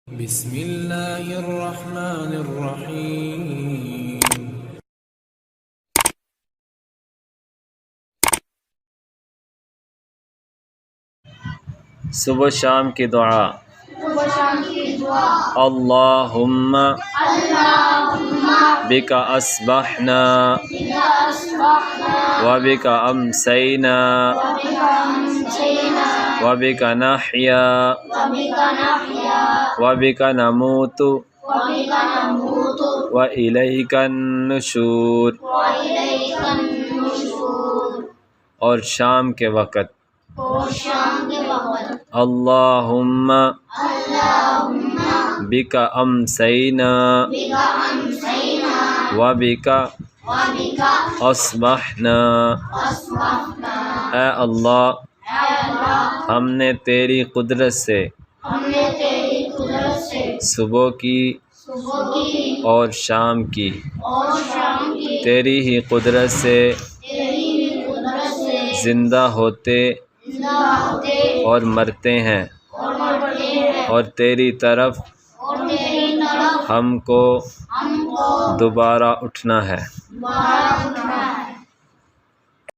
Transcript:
بسم الله الرحمن الرحيم. صبح شام کی دعا اللہم بک اصبحنا وبک امسینا وبک نحیا وبک نموت وإلیک النشور۔ اور شام کے وقت اللہم بک امسینا وبک اصبحنا۔ اے اللہ، ہم نے تیری قدرت سے صبح کی اور شام کی تیری ہی قدرت سے زندہ ہوتے اور مرتے ہیں، اور تیری طرف ہم کو دوبارہ اٹھنا ہے۔